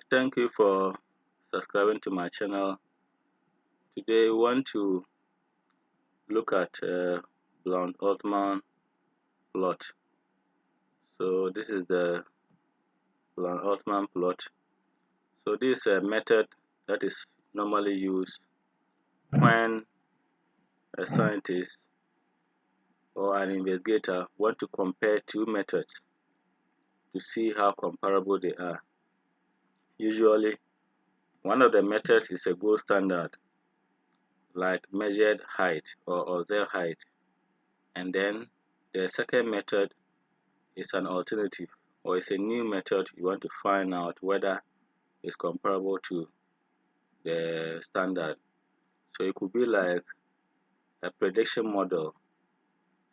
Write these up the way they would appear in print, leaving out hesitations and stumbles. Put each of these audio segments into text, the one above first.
Thank you for subscribing to my channel. Today we want to look at Bland-Altman plot. So this is the Bland-Altman plot. So this is a method that is normally used when a scientist or an investigator want to compare two methods to see how comparable they are. Usually one of the methods is a gold standard, like measured height or observed height, and then the second method is an alternative or it's a new method you want to find out whether it's comparable to the standard. So it could be like a prediction model.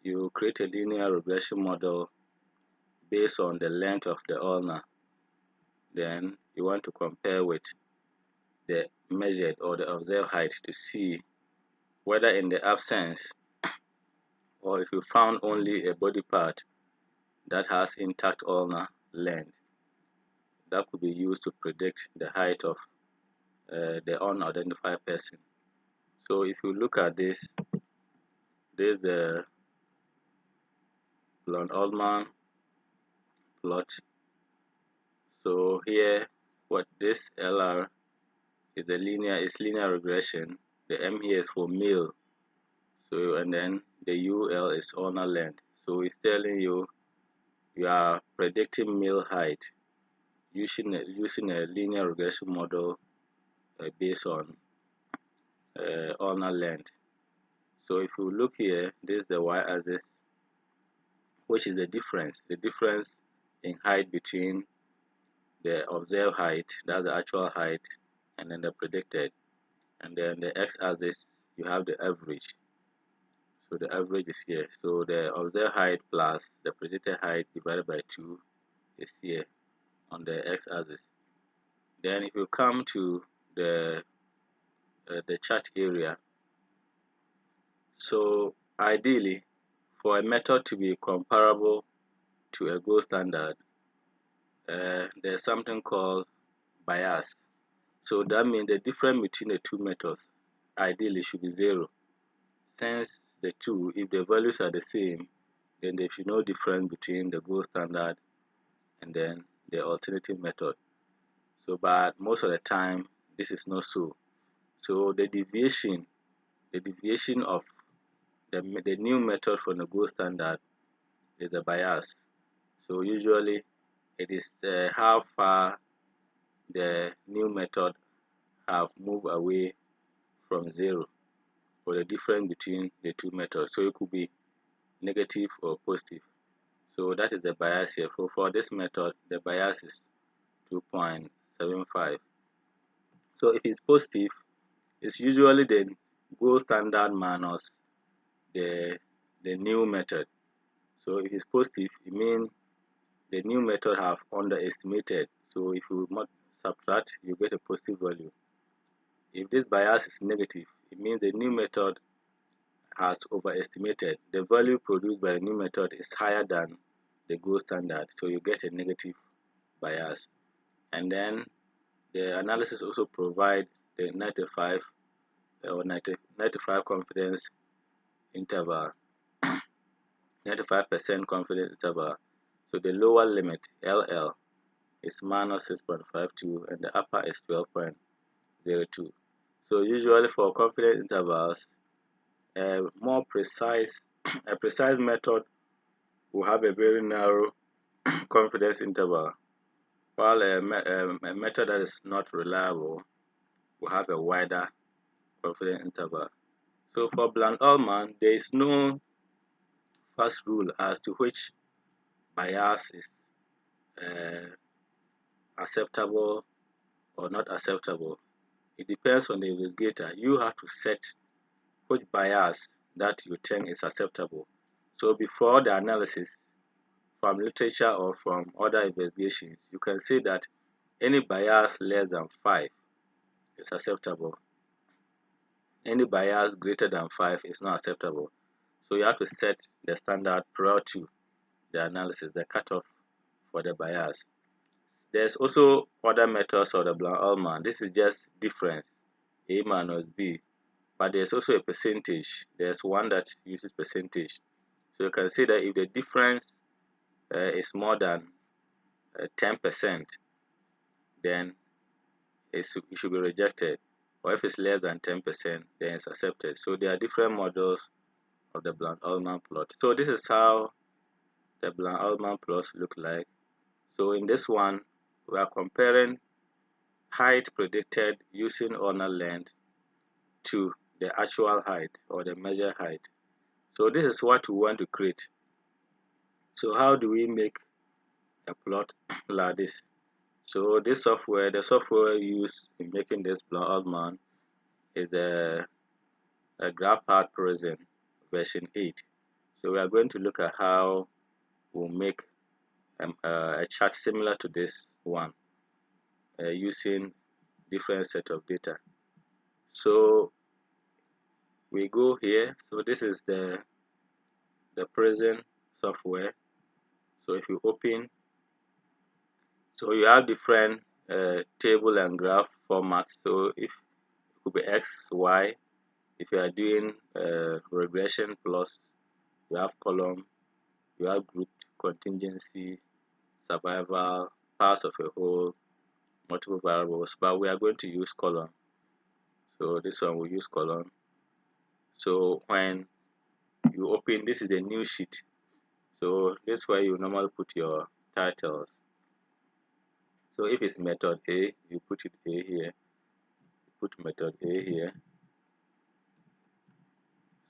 You create a linear regression model based on the length of the ulna. Then you want to compare with the measured or the observed height to see whether in the absence or if you found only a body part that has intact ulnar length, that could be used to predict the height of the unidentified person. So if you look at this, there's the Bland-Altman plot. So here, what this LR is linear regression. The M here is for male. So and then the UL is ulnar length. So it's telling you you are predicting male height using a linear regression model based on ulnar length. So if you look here, this is the y-axis, which is the difference in height between the observed height, that's the actual height, and then the predicted. And then the x-axis, you have the average. So the average is here. So the observed height plus the predicted height divided by 2 is here on the x-axis. Then if you come to the chart area, so ideally for a method to be comparable to a gold standard, there's something called bias. So that means the difference between the two methods ideally should be 0. Since the two, if the values are the same, then there should be no difference between the gold standard and then the alternative method. So but most of the time this is not so. So the deviation of the new method from the gold standard is a bias. So usually it is how far the new method have moved away from 0, or the difference between the two methods. So it could be negative or positive. So that is the bias here. For this method, the bias is 2.75. So if it's positive, it's usually the gold standard minus the new method. So if it's positive, it means the new method have underestimated. So if you subtract, you get a positive value. If this bias is negative, it means the new method has overestimated. The value produced by the new method is higher than the gold standard, so you get a negative bias. And then the analysis also provide the 95 confidence interval, 95% confidence interval. So the lower limit LL is minus 6.52 and the upper is 12.02. So usually for confidence intervals, a more precise a precise method will have a very narrow confidence interval, while a method that is not reliable will have a wider confidence interval. So for Bland-Altman, there is no first rule as to which bias is acceptable or not acceptable. It depends on the investigator. You have to set which bias that you think is acceptable. So before the analysis, from literature or from other investigations, you can say that any bias less than 5 is acceptable. Any bias greater than 5 is not acceptable. So you have to set the standard prior to the analysis, the cutoff for the bias. There's also other methods of the Bland-Altman. This is just difference, A minus B. But there's also a percentage. There's one that uses percentage. So you can see that if the difference is more than 10%, then it should be rejected. Or if it's less than 10%, then it's accepted. So there are different models of the Bland-Altman plot. So this is how the Bland-Altman plots look like. So in this one, we are comparing height predicted using owner length to the actual height or the measured height. So this is what we want to create. So how do we make a plot like this? So this software, the software used in making this Bland-Altman is a GraphPad Prism version 8. So we are going to look at how we'll make a chart similar to this one using different set of data. So we go here. So this is the Prism software. So if you open, so you have different table and graph formats. So if it could be X, Y. If you are doing regression plus, you have column, you have group, contingency, survival, parts of a whole, multiple variables. But we are going to use column. So this one will use column. So when you open, this is the new sheet. So this is where you normally put your titles. So if it's method A, you put it A here. Put method A here.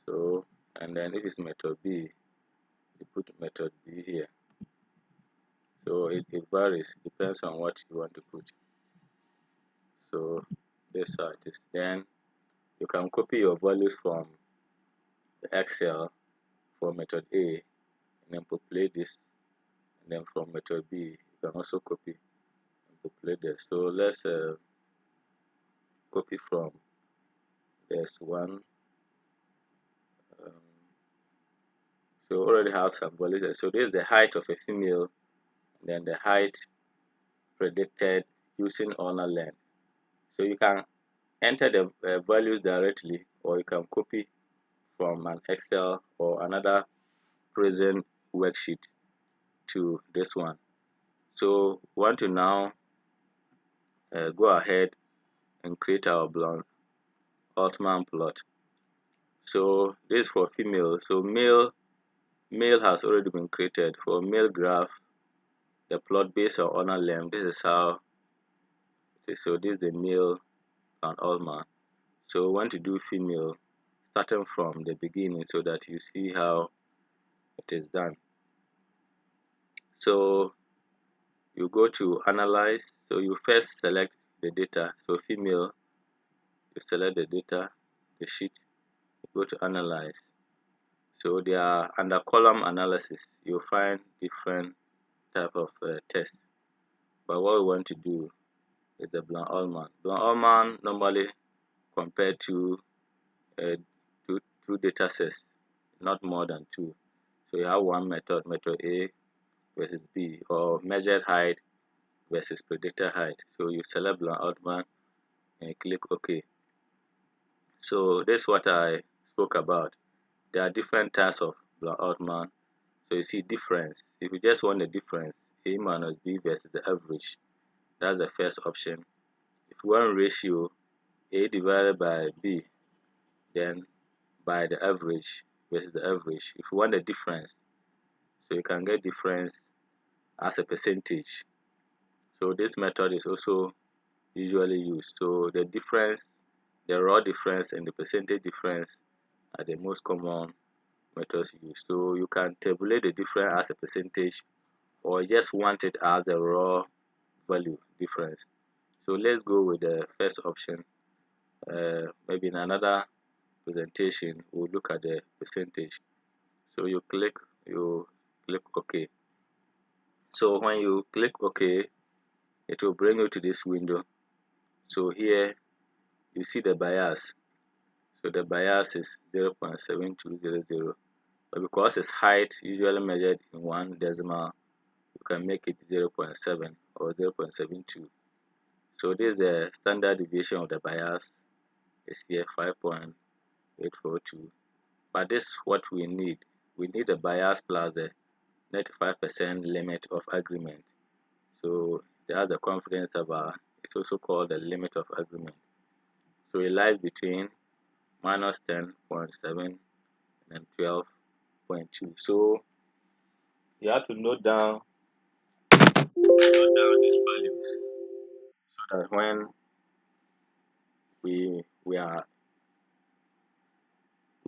So, and then if it's method B, you put method B here. So it varies, depends on what you want to put. So this is how it is. Then you can copy your values from the Excel for method A and then populate this, and then from method B you can also copy and populate this. So let's copy from this one. So already have some values there. So this is the height of a female, and then the height predicted using owner length. So you can enter the values directly, or you can copy from an Excel or another Prism worksheet to this one. So we want to now go ahead and create our Bland-Altman plot. So this is for female. So male has already been created. For male graph, the plot based on owner length, this is how it is. So this is the male Bland-Altman. So we want to do female starting from the beginning so that you see how it is done. So you go to analyze. So you first select the data. So female, you select the data, the sheet, you go to analyze. So they are under column analysis. You'll find different type of tests. But what we want to do is the Bland-Altman. Bland-Altman normally compared to two data sets, not more than two. So you have one method, method A versus B, or measured height versus predicted height. So you select Bland-Altman and click OK. So this is what I spoke about. There are different types of Bland-Altman. So you see difference. If you just want the difference, A minus B versus the average, that's the first option. If you want ratio, A divided by B, then by the average versus the average. If you want the difference, so you can get difference as a percentage. So this method is also usually used. So the difference, the raw difference and the percentage difference are the most common methods used. So you can tabulate the difference as a percentage, or just want it as the raw value difference. So let's go with the first option. Maybe in another presentation we'll look at the percentage. So you click OK. So when you click OK, it will bring you to this window. So here you see the bias. So the bias is 0.7200, but because its height usually measured in one decimal, you can make it 0.7. or 0.72. So this is the standard deviation of the bias is here 5.842. But this is what we need. We need the bias plus the 95% limit of agreement. So that's the confidence interval. It's also called the limit of agreement. So it lies between minus 10.7 and 12.2. So you have to note down these values so that when we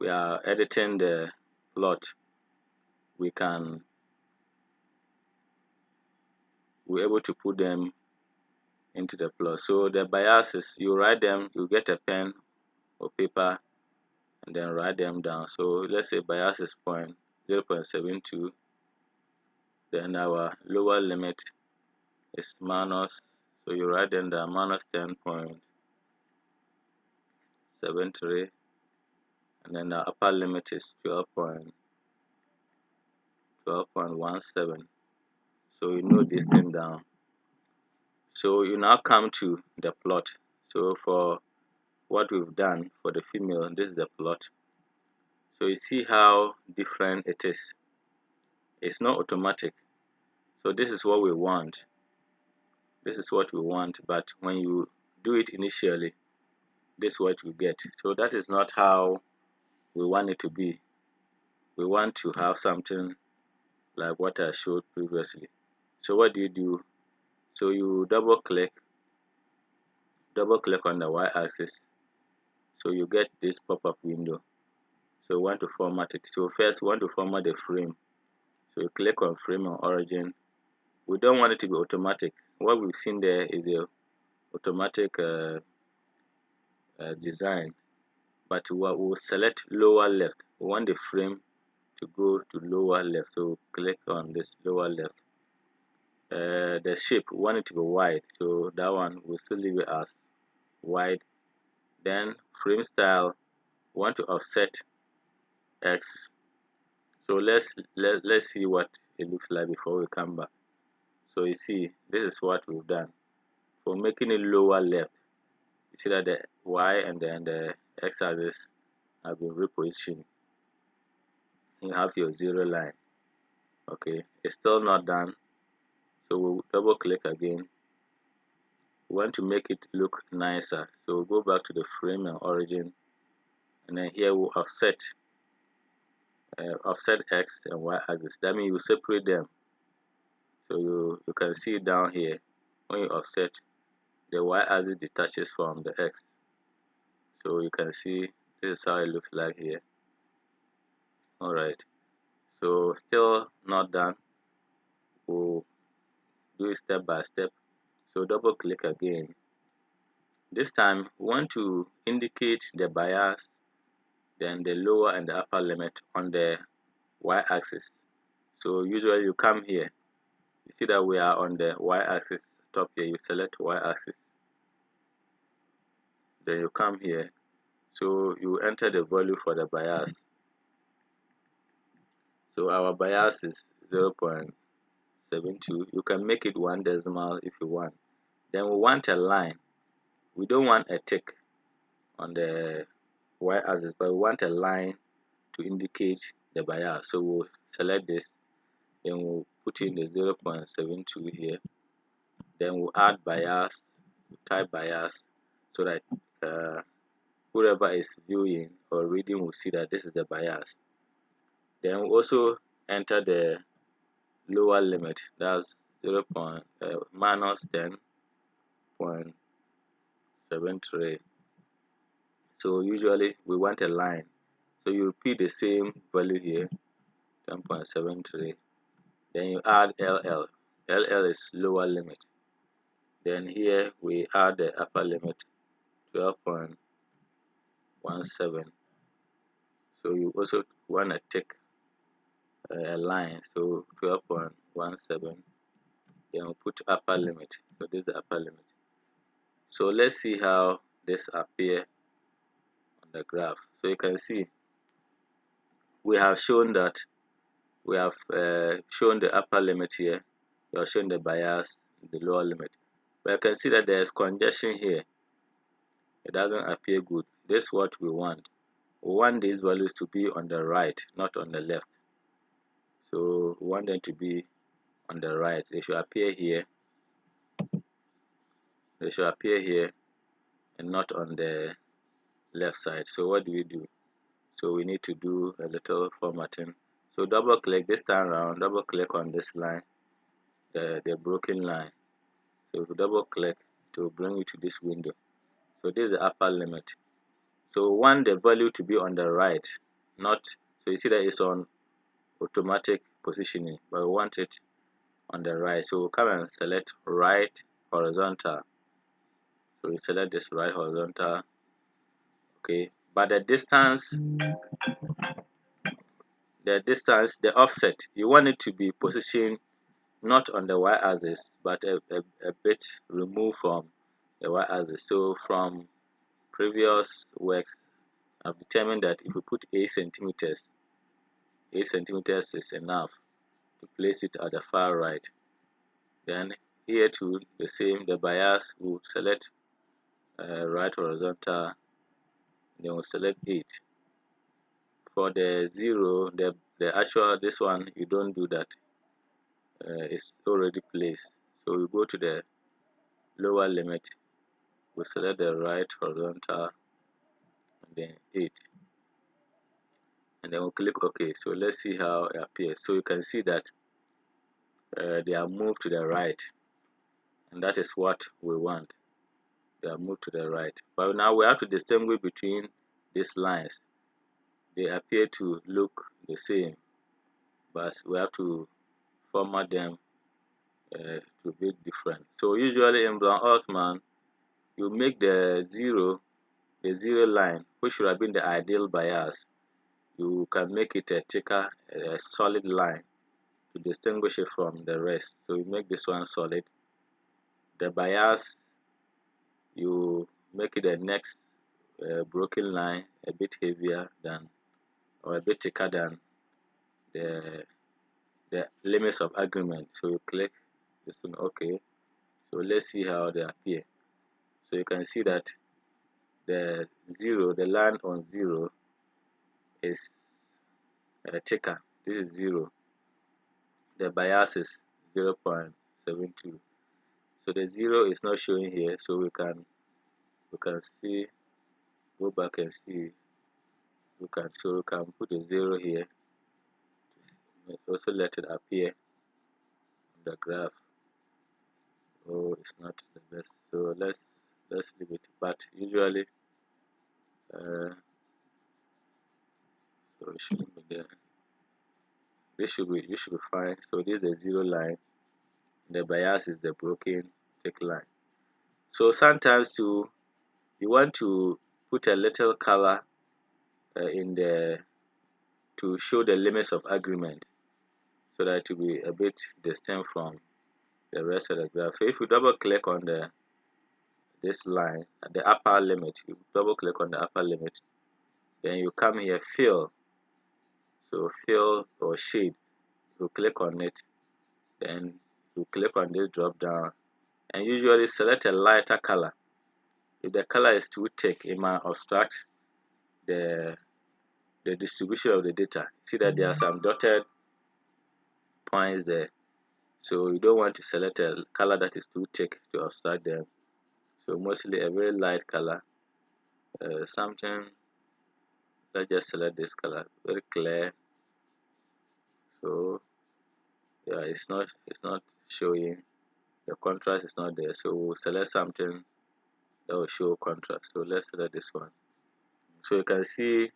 are editing the plot, we're able to put them into the plot. So the biases, you write them, you get a pen or paper and then write them down. So let's say bias is 0.72, then our lower limit is minus, so you write them down, minus 10.73, and then the upper limit is 12.17. So you note this thing down. So you now come to the plot. So for what we've done for the female, this is the plot. So you see how different it is. It's not automatic. So this is what we want. This is what we want, but when you do it initially, this is what you get. So that is not how we want it to be. We want to have something like what I showed previously. So what do? So you double click on the y-axis, so you get this pop-up window. So you want to format it. So first we want to format the frame. So you click on frame and origin. We don't want it to be automatic. What we've seen there is the automatic design, but we'll select lower left. We want the frame to go to lower left, so click on this lower left. The shape, we want it to be wide, so that one we'll still leave it as wide. Then frame style, we want to offset X. So let's see what it looks like before we come back. So you see, this is what we've done. For making it lower left, you see that the Y and then the X axis have been repositioned. You have your zero line. Okay, it's still not done, so we'll double click again. We want to make it look nicer, so we'll go back to the frame and origin, and then here we'll offset X and Y axis. That means you separate them. So you can see down here, when you offset, the Y axis detaches from the X. So you can see this is how it looks like here. Alright, so still not done. We'll do it step by step. So double click again. This time we want to indicate the bias, then the lower and the upper limit on the y-axis. So usually you come here, you see that we are on the y-axis. Top here, you select y-axis, then you come here, so you enter the value for the bias. So our bias is 0.72. You can make it 1 decimal if you want. Then we want a line. We don't want a tick on the y-axis, but we want a line to indicate the bias. So we'll select this, then we'll put in the 0.72 here, then we'll add bias, type bias, so that whoever is viewing or reading will see that this is the bias. Then we'll also enter the lower limit, that's minus 10.73. so usually we want a line, so you repeat the same value here, 10.73. then you add LL. LL is lower limit. Then here we add the upper limit, 12.17. So you also want to take a line, so 12.17. Then we put upper limit. So this is the upper limit. So let's see how this appear on the graph. So you can see we have shown that we have shown the upper limit here. We have shown the bias, the lower limit. But you can see that there is congestion here. It doesn't appear good. This is what we want. We want these values to be on the right, not on the left. So we want them to be on the right. They should appear here. They should appear here and not on the left side. So what do we do? So we need to do a little formatting. So double click this time around, double click on this line, the broken line. So if you double click, to bring you to this window. So this is the upper limit. So we want the value to be on the right, not, so you see that it's on automatic positioning, but we want it on the right. So we'll come and select right horizontal. So we select this right horizontal. Okay, but the distance, the offset, you want it to be positioned not on the y-axis, but a bit removed from the y-axis. So from previous works, I've determined that if we put 8 centimeters is enough to place it at the far right. Then here too, the same, the bias, will select right horizontal, then we'll select 8. For the 0, the actual, this one, you don't do that. It's already placed. So we go to the lower limit, we select the right horizontal, and then 8. And then we'll click OK. So let's see how it appears. So you can see that they are moved to the right, and that is what we want. They are moved to the right. But now we have to distinguish between these lines. They appear to look the same, but we have to format them to be different. So usually in Bland-Altman, you make the zero line, which should have been the ideal bias. You can make it a thicker, a solid line to distinguish it from the rest. So you make this one solid. The bias, you make it the next broken line a bit heavier than, or a bit thicker than the limits of agreement. So you click this one OK. So let's see how they appear. So you can see that the line on 0 is thicker. This is 0. The bias is 0.72. So the 0 is not showing here. So we can see, go back and see. We can put a 0 here. Also let it appear on the graph. Oh, it's not the best. So let's leave it. But usually, so it shouldn't be there. This should be fine. So this is the 0 line. The bias is the broken thick line. So sometimes you want to put a little color in the, to show the limits of agreement, so that it will be a bit distinct from the rest of the graph. So if you double click on this line at the upper limit, you double click on the upper limit, then you come here, fill. So fill or shade, you click on it, then you click on this drop down, and usually select a lighter color. If the color is too thick, it might obstruct the distribution of the data. See that there are some dotted points there. So you don't want to select a color that is too thick to obstruct them. So mostly a very light color, something. Let's just select this color, very clear. So yeah, it's not showing, the contrast is not there. So we'll select something that will show contrast. So let's select this one. So you can see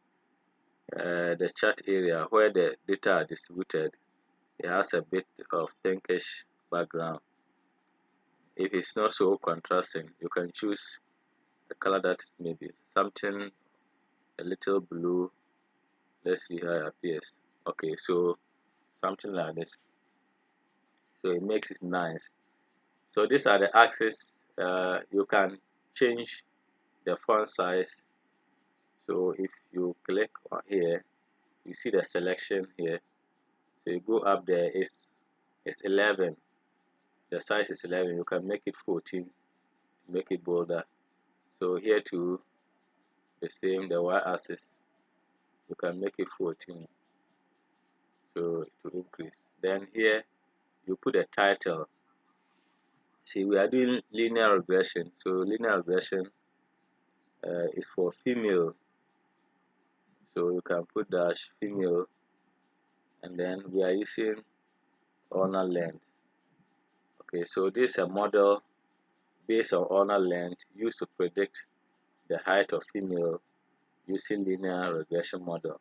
the chart area where the data are distributed. It has a bit of pinkish background. If it's not so contrasting, you can choose a color that is maybe something a little blue. Let's see how it appears. Okay, so something like this. So it makes it nice. So these are the axes. You can change the font size. So if you click on here, you see the selection here. So you go up there, it's 11. the size is 11, you can make it 14 to make it bolder. So here too, the same, the y-axis, you can make it 14, so it will increase. Then here you put a title. See, we are doing linear regression, so linear regression is for female, so you can put dash female, and then we are using ulnar length. Okay, so this is a model based on ulnar length used to predict the height of female using linear regression model.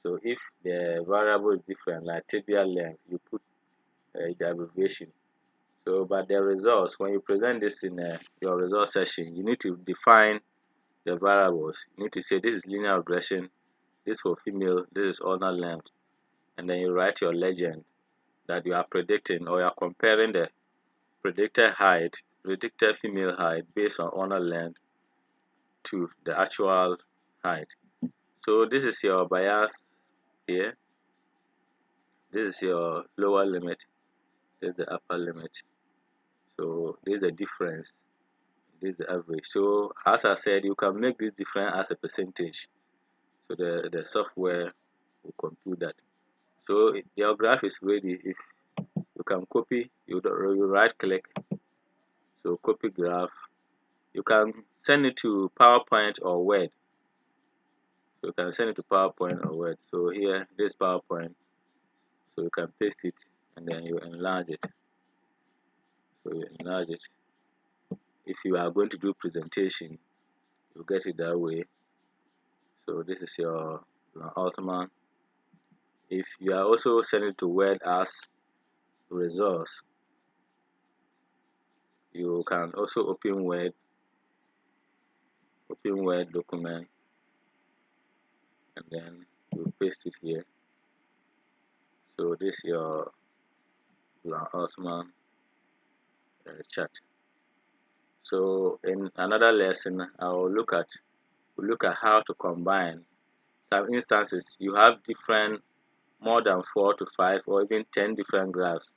So if the variable is different, like tibial length, you put the abbreviation. So, but the results, when you present this in your results session, you need to define the variables. You need to say this is linear regression, this for female, this is ulnar length, and then you write your legend that you are predicting, or you are comparing the predicted height, predicted female height based on ulnar length to the actual height. So this is your bias here. This is your lower limit. This is the upper limit. So this is the difference. This is the average. So as I said, you can make this difference as a percentage. So the software will compute that. So your graph is ready. If you can copy, you right click. So copy graph. You can send it to PowerPoint or Word. So you can send it to PowerPoint or Word. So here, this PowerPoint. So you can paste it and then you enlarge it. So you enlarge it. If you are going to do presentation, you get it that way. So this is your Bland-Altman. If you are also sending it to Word as results, you can also open Word document, and then you paste it here. So this is your Bland-Altman chart. So in another lesson, I will look at how to combine. Some instances you have more than 4 to 5 or even 10 different graphs.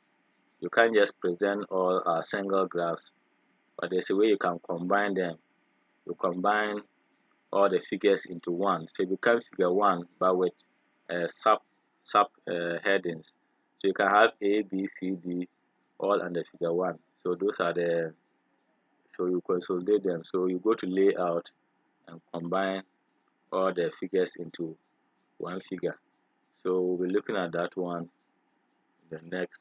You can't just present all single graphs, but there's a way you can combine them. You combine all the figures into one, so it becomes figure one, but with sub headings. So you can have A, B, C, D all under figure one. So those are the, so you consolidate them. So you go to layout and combine all the figures into one figure. So we'll be looking at that one in the next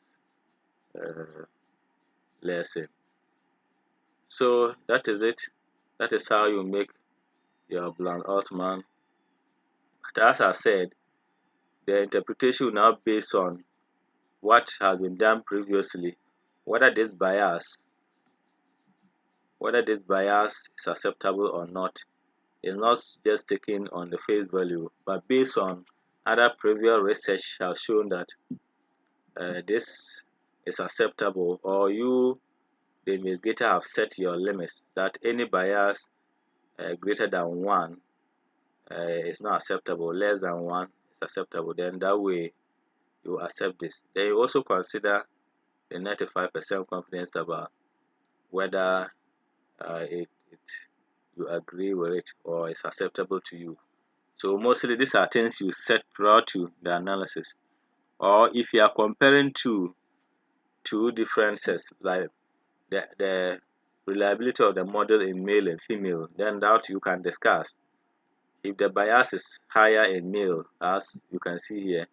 lesson. So that is it. That is how you make your Bland-Altman. But as I said, the interpretation will now based on what has been done previously, whether this bias is acceptable or not. Is not just taken on the face value, but based on other previous research has shown that this is acceptable, or the investigator, have set your limits that any bias greater than 1 is not acceptable, less than 1 is acceptable. Then that way you accept this. Then you also consider the 95% confidence about whether you agree with it or it's acceptable to you. So mostly these are things you set prior to the analysis. Or if you are comparing two different sets, like the reliability of the model in male and female, then that you can discuss. If the bias is higher in male, as you can see here,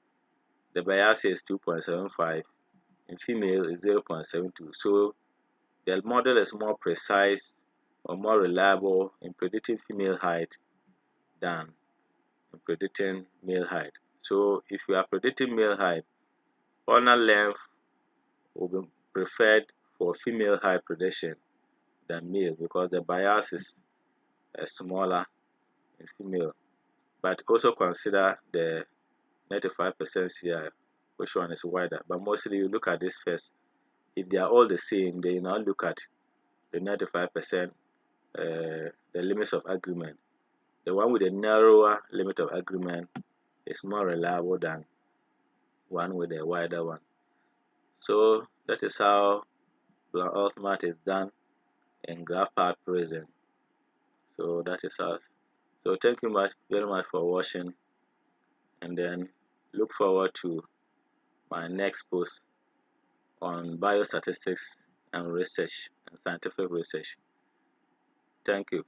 the bias is 2.75, in female is 0.72. So the model is more precise or more reliable in predicting female height than in predicting male height. So if you are predicting male height, ulnar length will be preferred for female height prediction than male because the bias is smaller in female. But also consider the 95% CI, which one is wider. But mostly you look at this first. If they are all the same, then you now look at the 95%, the limits of agreement. The one with a narrower limit of agreement is more reliable than one with a wider one. So that is how Bland-Altman is done in GraphPad Prism. So that is us. So thank you very much for watching, and then look forward to my next post on biostatistics and research and scientific research. Thank you.